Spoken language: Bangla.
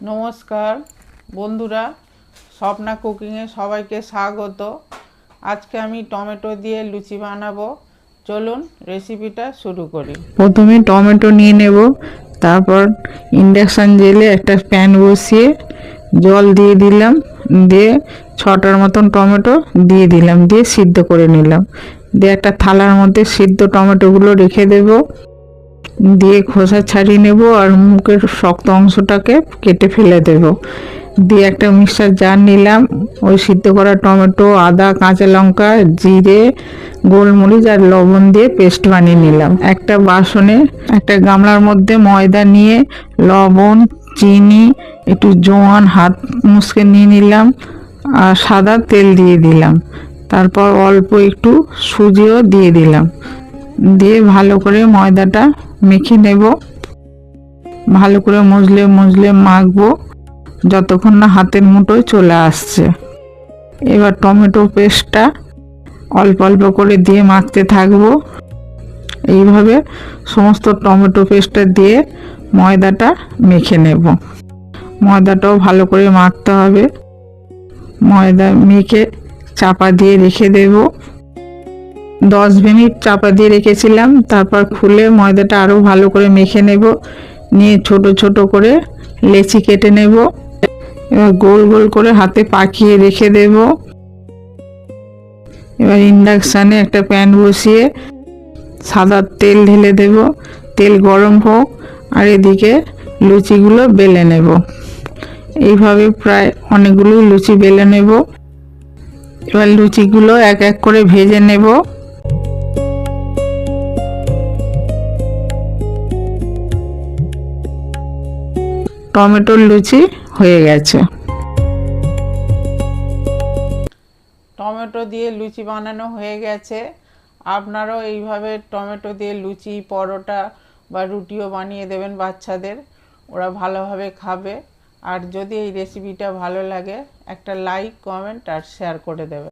নমস্কার বন্ধুরা, স্বপ্না কুকিংয়ে সবাইকে স্বাগত। আজকে আমি টমেটো দিয়ে লুচি বানাবো। চলুন রেসিপিটা শুরু করি। প্রথমে টমেটো নিয়ে নেব, তারপর ইন্ডাকশান জেলে একটা প্যান বসিয়ে জল দিয়ে দিলাম, দিয়ে 6টার মতন টমেটো দিয়ে দিলাম, দিয়ে সিদ্ধ করে নিলাম। দিয়ে একটা থালার মধ্যে সিদ্ধ টমেটোগুলো রেখে দেবো, দিয়ে খোসা ছাড়িয়ে নেব আর মুখের শক্ত অংশটাকে কেটে ফেলে দেব। দিয়ে একটা মিক্সার জার নিলাম, ওই সিদ্ধ করা টমেটো, আদা, কাঁচা লঙ্কা, জিরে, গোলমরিচ আর লবণ দিয়ে পেস্ট বানিয়ে নিলাম। একটা বাসনে একটা গামলার মধ্যে ময়দা নিয়ে লবণ, চিনি, একটু জোয়ান হাত মুছকে নিয়ে নিলাম আর সাদা তেল দিয়ে দিলাম। তারপর অল্প একটু সুজিও দিয়ে দিলাম, দিয়ে ভালো করে ময়দাটা মেখে নেব। ভালো করে মজলে মজলে মাখবো যতক্ষণ না হাতের মুঠোয় চলে আসছে। এবার টমেটো পেস্টটা অল্প অল্প করে দিয়ে মাখতে থাকবো। এইভাবে সমস্ত টমেটো পেস্টটা দিয়ে ময়দাটা মেখে নেব। ময়দাটাও ভালো করে মাখতে হবে। ময়দা মেখে চাপা দিয়ে রেখে দেব। 10 মিনিট চাপা দিয়ে রেখেছিলাম, তারপর খুলে ময়দাটা আরও ভালো করে মেখে নেব। নিয়ে ছোট ছোট করে লেচি কেটে নেব। এবার গোল গোল করে হাতে পাকিয়ে রেখে দেব। এবার ইন্ডাকশানে একটা প্যান বসিয়ে সাদা তেল ঢেলে দেব। তেল গরম হোক আর এদিকে লুচিগুলো বেলে নেব। এইভাবে প্রায় অনেকগুলো লুচি বেলে নেব। এবার লুচিগুলো এক এক করে ভেজে নেব। টমেটোর লুচি হয়ে গেছে। টমেটো দিয়ে লুচি বানানো হয়ে গেছে। আপনারাও এইভাবে টমেটো দিয়ে লুচি, পরোটা বা রুটিও বানিয়ে দেবেন বাচ্চাদের, ওরা ভালোভাবে খাবে। আর যদি এই রেসিপিটা ভালো লাগে একটা লাইক, কমেন্ট আর শেয়ার করে দেবেন।